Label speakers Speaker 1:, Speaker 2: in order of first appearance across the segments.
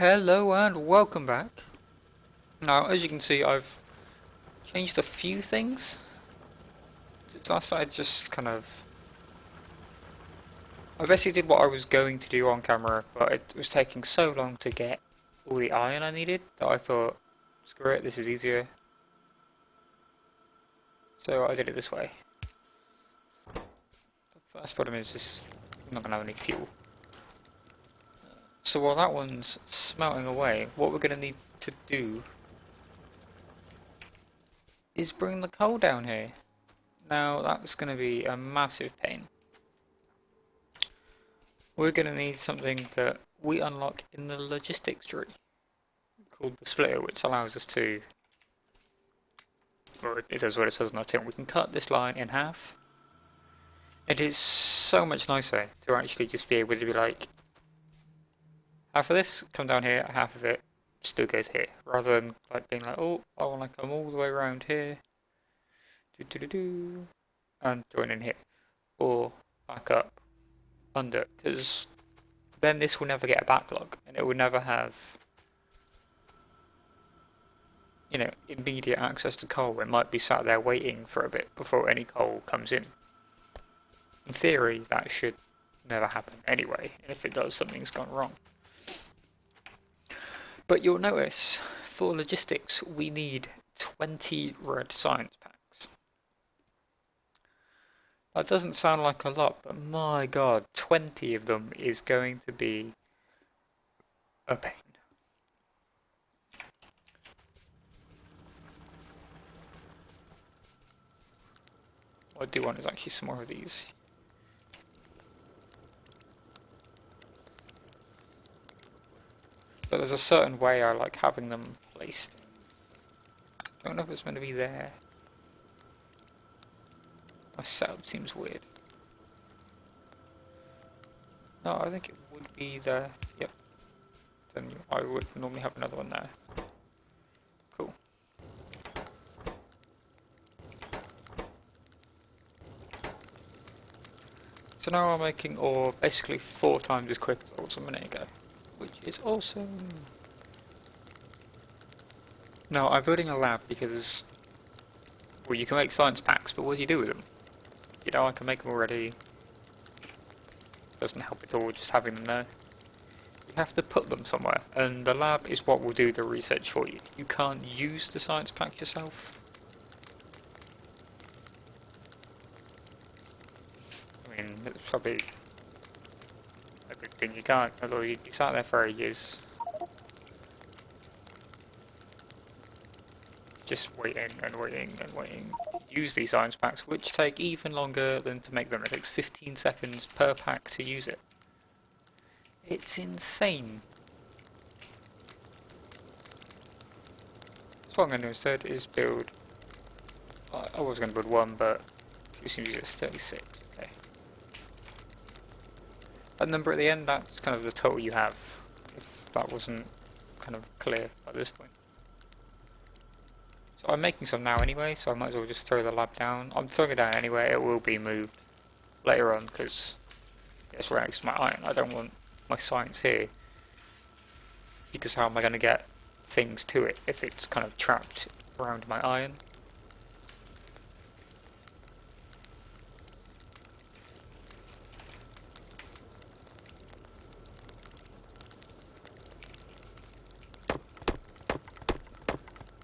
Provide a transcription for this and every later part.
Speaker 1: Hello and welcome back. Now, as you can see, I've changed a few things. Since last I basically did what I was going to do on camera, but it was taking so long to get all the iron I needed that I thought, screw it, this is easier. So I did it this way. The first problem is this, I'm not going to have any fuel. So while that one's smelting away, what we're going to need to do is bring the coal down here. Now that's going to be a massive pain. We're going to need something that we unlock in the logistics tree called the splitter, which allows us to, or it does what it says on the tin, we can cut this line in half. It is so much nicer to actually just be able to be like, half of this, come down here, half of it still goes here, rather than like being like, oh, I want to come all the way around here, and join in here, or back up under, because then this will never get a backlog, and it will never have, you know, immediate access to coal. It might be sat there waiting for a bit before any coal comes in. In theory, that should never happen anyway, and if it does, something's gone wrong. But you'll notice, for logistics, we need 20 red science packs. That doesn't sound like a lot, but my god, 20 of them is going to be a pain. What I do want is actually some more of these. But there's a certain way I like having them placed. I don't know if it's meant to be there. My setup seems weird. No, I think it would be there. Yep. Then I would normally have another one there. Cool. So now I'm making ore basically 4 times as quick as it was a minute ago, which is awesome. Now I'm building a lab because, well, you can make science packs, but what do you do with them? You know, I can make them already. Doesn't help at all just having them there. You have to put them somewhere, and the lab is what will do the research for you. You can't use the science pack yourself. I mean, it's probably a good thing you can't, although you'd be sat there for ages. Just waiting and waiting and waiting to use these science packs, which take even longer than to make them. It takes 15 seconds per pack to use it. It's insane. So what I'm going to do instead is build, I was going to build 1, but it seems it's 36, okay. That number at the end, that's kind of the total you have, if that wasn't kind of clear at this point. So I'm making some now anyway, so I might as well just throw the lab down. I'm throwing it down anyway, it will be moved later on, because it's right next to my iron. I don't want my science here, because how am I going to get things to it if it's kind of trapped around my iron?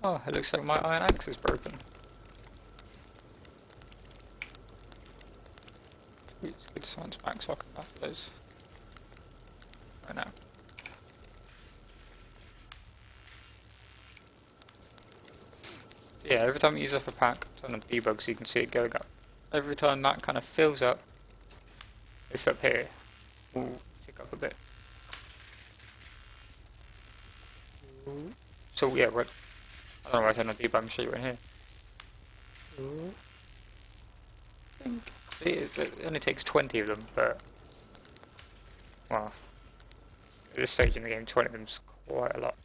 Speaker 1: Oh, it looks like my iron axe is broken. It's good science back so I can have those right now. Yeah, every time you use up a pack, it's on the debug so you can see it going up. Every time that kind of fills up, this up here will tick up a bit. So yeah, I don't know why I turn on debug and show you in here. I think it only takes 20 of them, but well, at this stage in the game, 20 of them's quite a lot.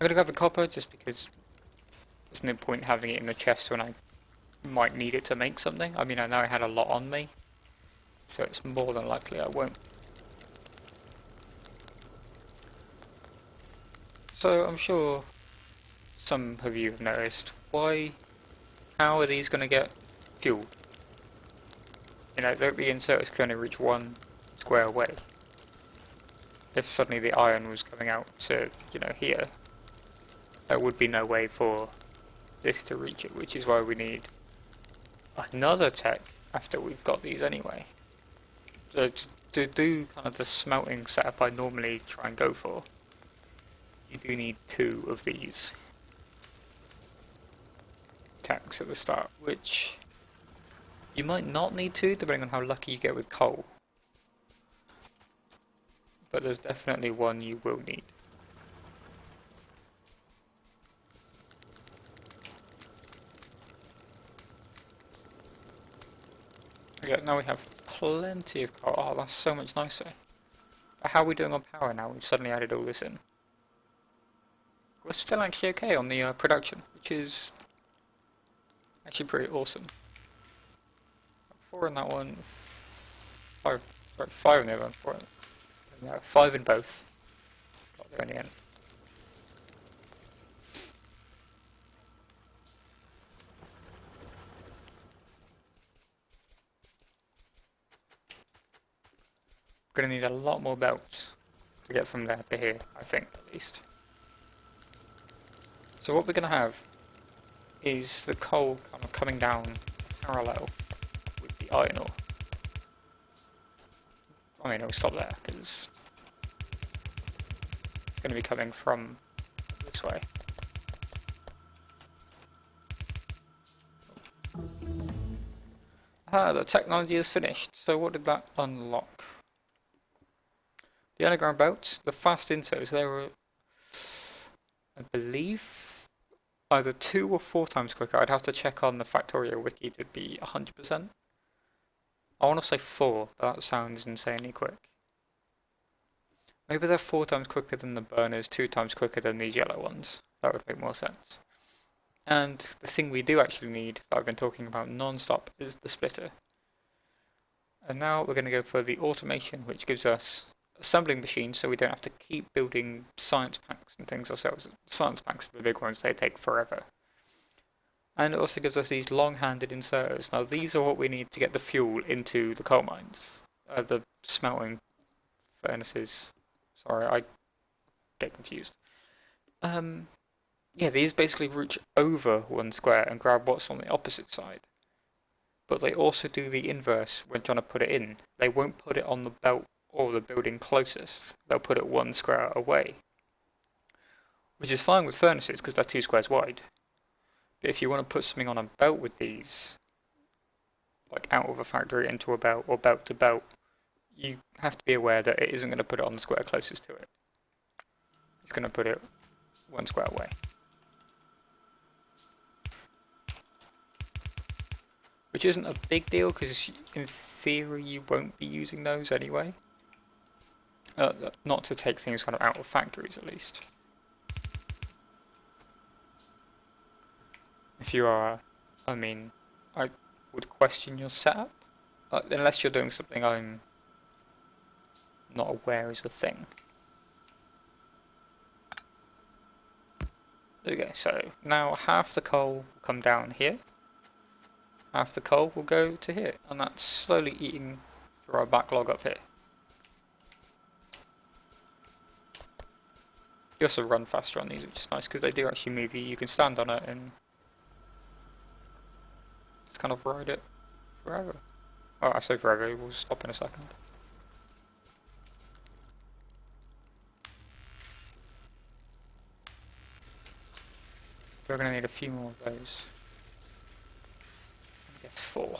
Speaker 1: gonna grab the copper just because there's no point having it in the chest when I might need it to make something. I mean, I know I had a lot on me, so it's more than likely I won't. So I'm sure some of you have noticed, how are these going to get fuel? You know, the inserters can only reach one square away. If suddenly the iron was coming out to, you know, here, there would be no way for this to reach it, which is why we need another tech after we've got these anyway. So to do kind of the smelting setup I normally try and go for, you do need 2 of these techs at the start, which you might not need 2 depending on how lucky you get with coal. But there's definitely one you will need. Okay, now we have plenty of coal. Oh, that's so much nicer. But how are we doing on power now? We've suddenly added all this in. We're still actually okay on the production, which is actually pretty awesome. 4 in that one, 5, sorry, 5 in the other one, 4 in, no, 5 in both. Got there in the end. Gonna need a lot more belts to get from there to here, I think, at least. So what we're gonna have is the coal kind of coming down parallel with the iron ore. I mean, it'll stop there because it's going to be coming from this way. Ah, the technology is finished. So what did that unlock? The underground belts, the fast inserts, they were, I believe, either 2 or 4 times quicker. I'd have to check on the Factorio wiki to be 100%. I want to say 4, but that sounds insanely quick. Maybe they're 4 times quicker than the burners, 2 times quicker than these yellow ones. That would make more sense. And the thing we do actually need, that I've been talking about non-stop, is the splitter. And now we're going to go for the automation, which gives us assembling machines so we don't have to keep building science packs and things ourselves. Science packs are the big ones, they take forever. And it also gives us these long-handed inserters. Now these are what we need to get the fuel into the coal mines. The smelting furnaces. Sorry, I get confused. Yeah, these basically reach over one square and grab what's on the opposite side. But they also do the inverse when trying to put it in. They won't put it on the belt or the building closest. They'll put it one square away. Which is fine with furnaces because they're 2 squares wide. But if you want to put something on a belt with these, like out of a factory into a belt or belt to belt, you have to be aware that it isn't going to put it on the square closest to it. It's going to put it one square away. Which isn't a big deal because in theory you won't be using those anyway. Not to take things kind of out of factories at least. If you are, I mean, I would question your setup. Unless you're doing something I'm not aware is the thing. Okay, so now half the coal will come down here. Half the coal will go to here. And that's slowly eating through our backlog up here. You also run faster on these, which is nice because they do actually move you. You can stand on it and just kind of ride it forever. Oh, I say forever, we'll stop in a second. We're going to need a few more of those. I guess 4.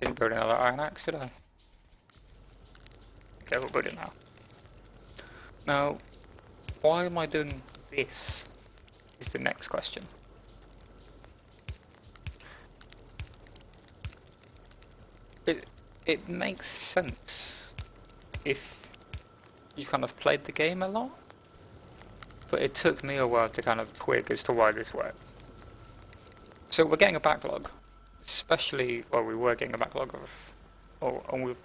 Speaker 1: Didn't build another iron axe, did I? Okay, we'll build it now. Now, why am I doing this is the next question. It makes sense if you kind of played the game a lot, but it took me a while to kind of twig as to why this worked. So we're getting a backlog, especially, well, we were getting a backlog of, and we're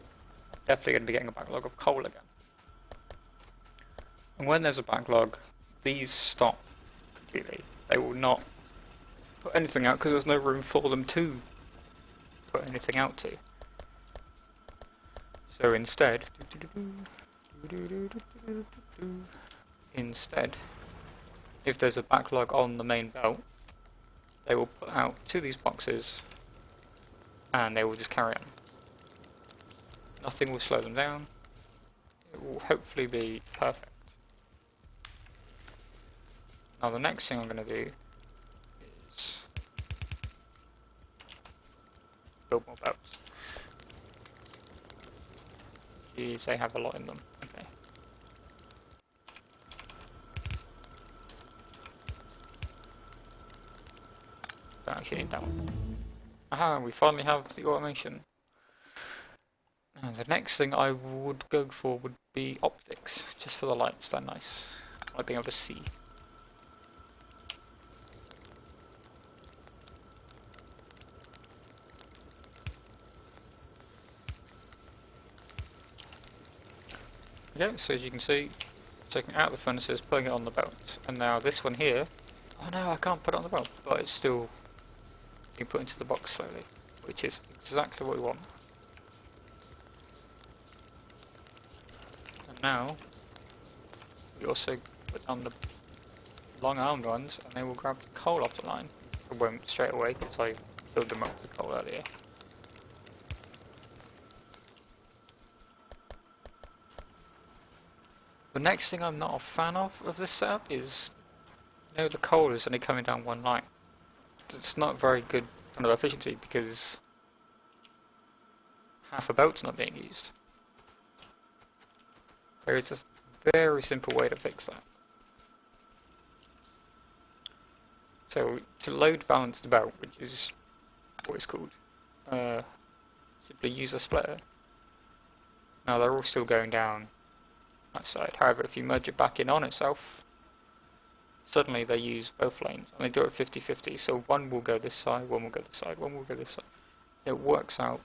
Speaker 1: definitely going to be getting a backlog of coal again. And when there's a backlog, these stop completely. They will not put anything out because there's no room for them to put anything out to. So instead, if there's a backlog on the main belt, they will put out to these boxes and they will just carry on. Nothing will slow them down. It will hopefully be perfect. Now the next thing I'm going to do is build more belts. Geez, they have a lot in them. Okay. Don't actually need that one. Aha, we finally have the automation. And the next thing I would go for would be optics, just for the lights, they're nice. I like being able to see. Okay, so as you can see, taking out the furnaces, putting it on the belts, and now this one here, oh no, I can't put it on the belt, but it's still being put into the box slowly, which is exactly what we want. And now, we also put on the long-armed ones, and they will grab the coal off the line. I won't straight away, because I filled them up with coal earlier. The next thing I'm not a fan of this setup is, you know, the coal is only coming down one line. It's not very good kind of efficiency because half a belt's not being used. There is a very simple way to fix that. So to load balance the belt, which is what it's called, simply use a splitter. Now they're all still going down that side. However, if you merge it back in on itself, suddenly they use both lanes, and they do it 50-50, so one will go this side, one will go this side, one will go this side. It works out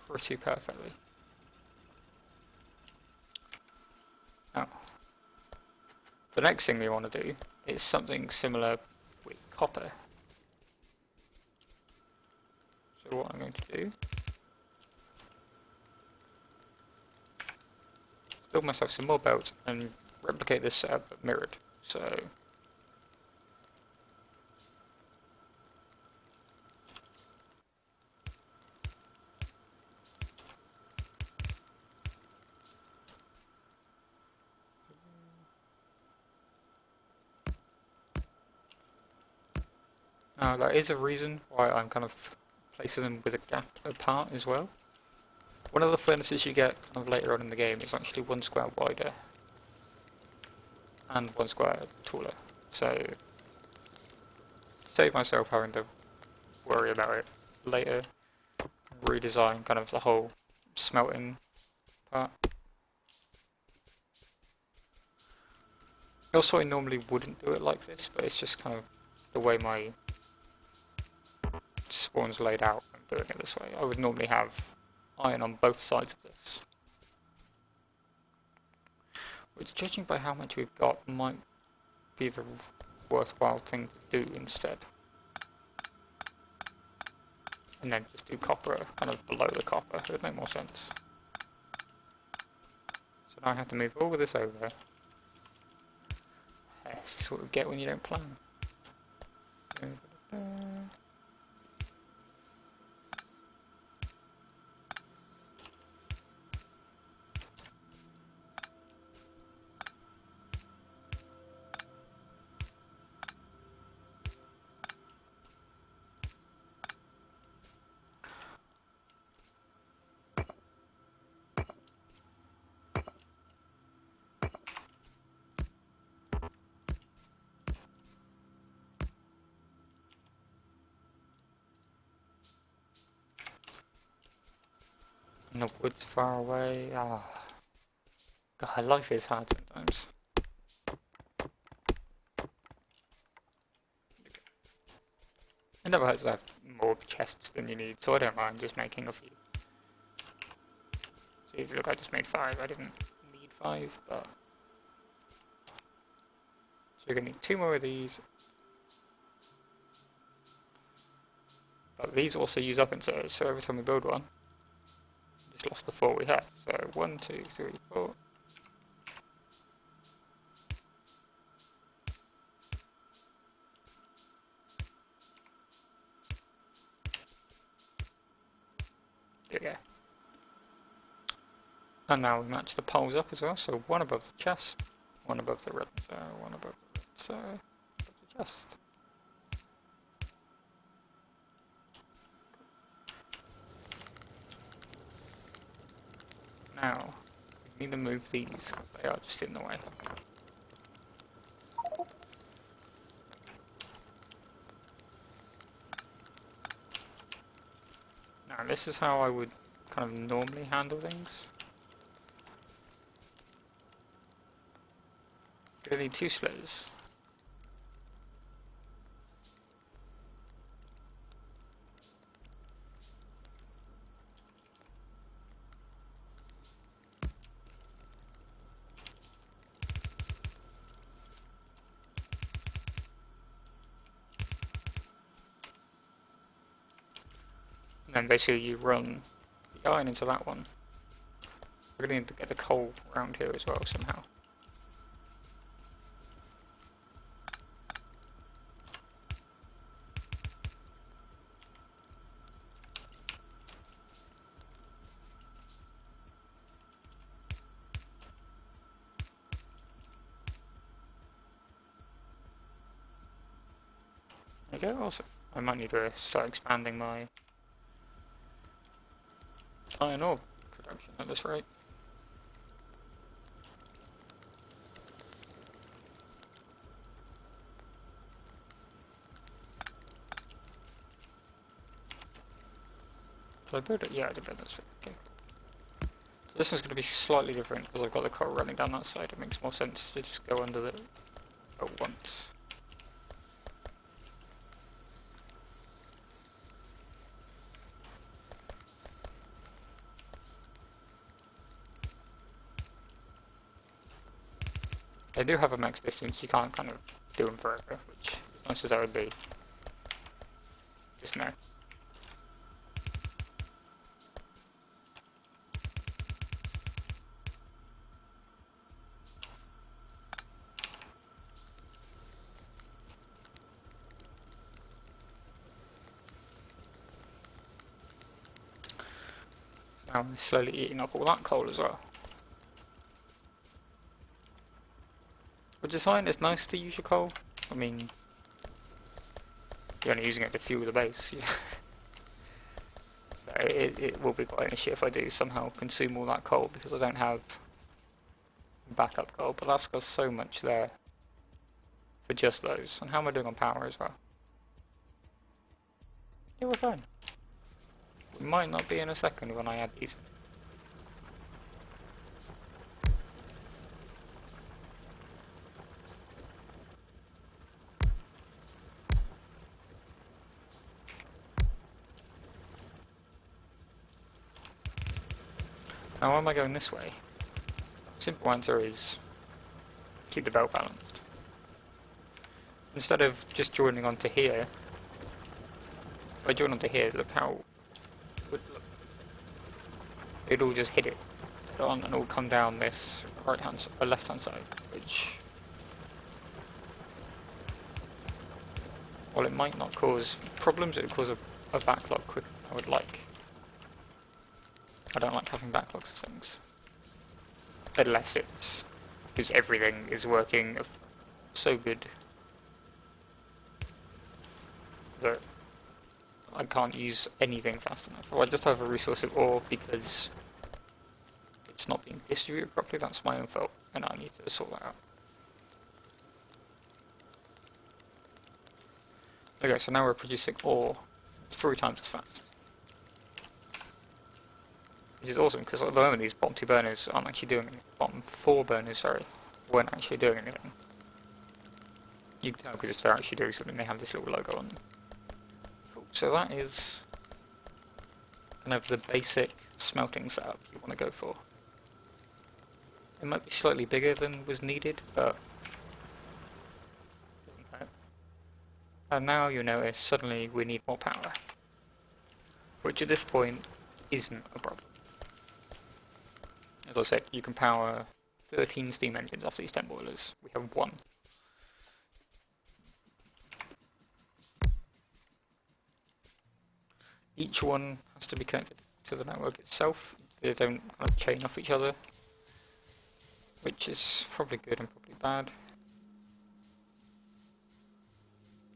Speaker 1: pretty perfectly. Now, the next thing we want to do is something similar with copper. So what I'm going to do, build myself some more belts and replicate this setup but mirrored. So now there is a reason why I'm kind of placing them with a gap apart as well. One of the furnaces you get kind of later on in the game is actually 1 square wider and 1 square taller. So save myself having to worry about it later, redesign kind of the whole smelting part. Also, I normally wouldn't do it like this, but it's just kind of the way my spawn's laid out. I'm doing it this way. I would normally have iron on both sides of this, which, judging by how much we've got, might be the worthwhile thing to do instead. And then just do copper kind of below the copper. It would make more sense. So now I have to move all of this over. This is what we get when you don't plan. And the wood's far away. Ah, God, life is hard sometimes. It never hurts to have more chests than you need, so I don't mind just making a few. So if you look, I just made 5. I didn't need 5, but... So you're going to need 2 more of these. But these also use up inserters, so every time we build one, we just lost the 4 we had. So 1, 2, 3, 4. There we go. And now we match the poles up as well, so 1 above the chest, 1 above the red insert, 1 above the red insert, above the chest. Now, we need to move these, because they are just in the way. Now this is how I would kind of normally handle things. You're going to need 2 splitters. And then basically you run the iron into that one. We're going to need to get the coal around here as well somehow. There you go, also. I might need to start expanding my iron ore production at this rate. Did I build it? Yeah, I did build this. Okay. This one's going to be slightly different because I've got the coal running down that side. It makes more sense to just go under the at once. They do have a max distance, you can't kind of do them forever, which, as nice as that would be, just no. Now I'm slowly eating up all that coal as well. Which is fine, it's nice to use your coal. I mean, you're only using it to fuel the base. So it will be quite an issue if I do somehow consume all that coal because I don't have backup coal, but that's got so much there for just those. And how am I doing on power as well? Yeah, we're fine. We might not be in a second when I add these. Now why am I going this way? Simple answer is keep the belt balanced. Instead of just joining onto here, if I join onto here, look how look, it'll just hit it on and it'll come down this right hand or left hand side, which, while it might not cause problems, it'll cause a backlog quicker than I would like. I don't like having backlogs of things. Unless it's because everything is working so good that I can't use anything fast enough. Or I just have a resource of ore because it's not being distributed properly. That's my own fault, and I need to sort that out. Okay, so now we're producing ore 3 times as fast. which is awesome because at the moment these bottom two burners aren't actually doing anything. Bottom four burners, sorry, weren't actually doing anything. You can tell because if they're actually doing something, they have this little logo on them. Cool. So that is kind of the basic smelting setup you want to go for. It might be slightly bigger than was needed, but doesn't hurt. And now you'll notice suddenly we need more power, which at this point isn't a problem. As I said, you can power 13 steam engines off these 10 boilers. We have one. Each one has to be connected to the network itself. They don't kind of chain off each other, which is probably good and probably bad.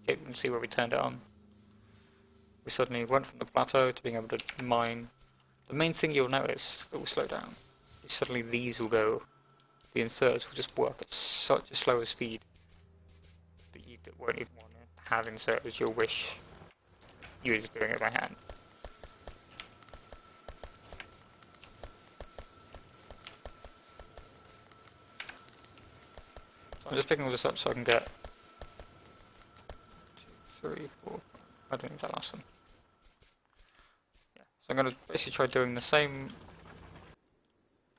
Speaker 1: Okay, you can see where we turned it on. We suddenly went from the plateau to being able to mine. The main thing you'll notice that will slow down is suddenly these will go, the inserts will just work at such a slower speed that you won't even want to have inserters. You'll wish you were just doing it by hand. So I'm just picking all this up so I can get 2, 3, 4, I don't think that last one. Yeah, so I'm going to basically try doing the same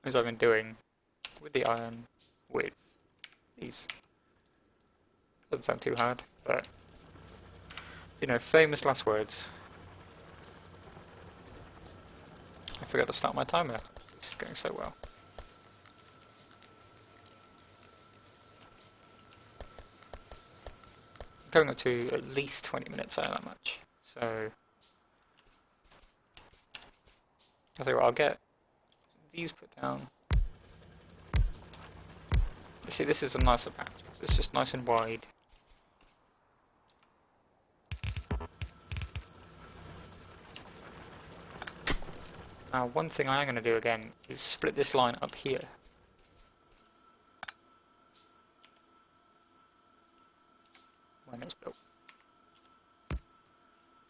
Speaker 1: as I've been doing with the iron with these. Doesn't sound too hard, but you know, famous last words. I forgot to start my timer. It's going so well. Going up to at least 20 minutes, I know that much. So I'll tell you what, I'll get these put down. You see, this is a nicer patch, because it's just nice and wide. Now, one thing I am going to do again is split this line up here. When it's built.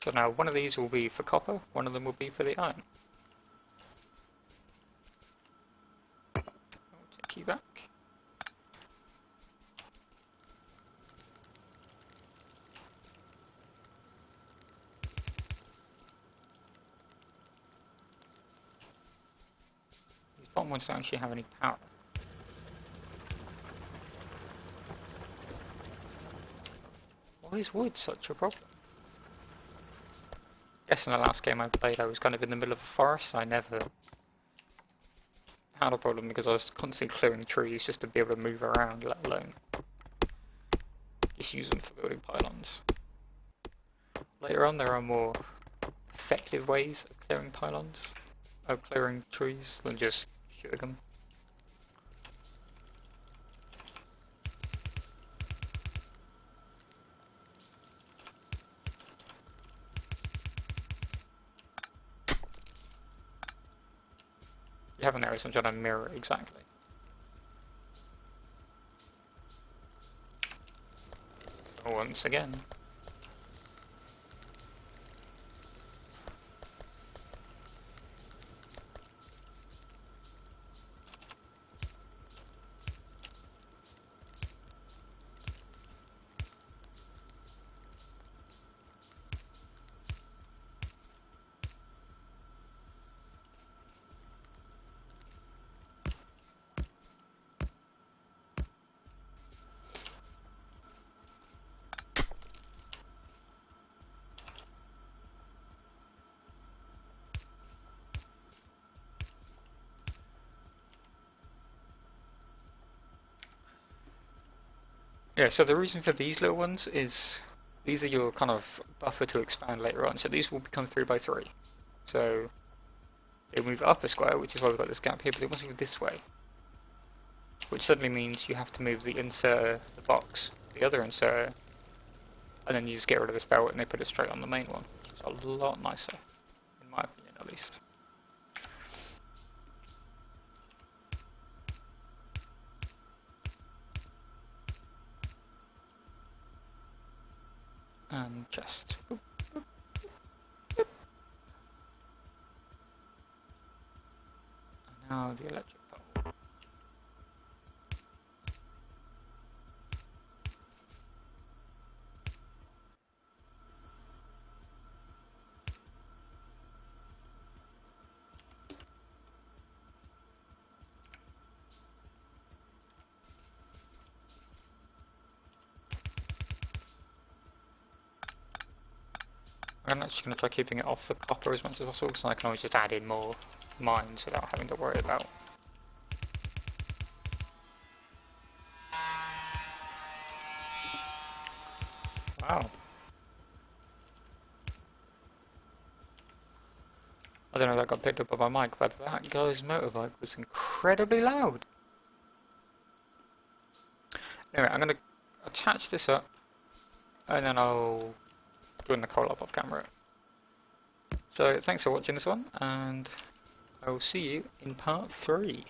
Speaker 1: So now one of these will be for copper, one of them will be for the iron. I'll take you back. These bottom ones don't actually have any power. Why is wood such a problem? I guess in the last game I played I was kind of in the middle of a forest. I never had a problem because I was constantly clearing trees just to be able to move around, let alone just use them for building pylons. Later on there are more effective ways of clearing pylons, of clearing trees, than just shooting them. You haven't noticed I'm trying to mirror exactly. Once again. Yeah, so the reason for these little ones is these are your kind of buffer to expand later on. So these will become 3x3. So they move up a square, which is why we've got this gap here, but they must move this way. Which suddenly means you have to move the inserter, the box, the other inserter, and then you just get rid of this belt and they put it straight on the main one. Which is a lot nicer, in my opinion at least. And just boop. now the electric pole. I'm actually going to try keeping it off the copper as much as possible, so I can always just add in more mines without having to worry about. Wow. I don't know if that got picked up by my mic, but that guy's motorbike was incredibly loud. Anyway, I'm going to attach this up, and then I'll join the coal up off camera. So thanks for watching this one, and I will see you in part 3.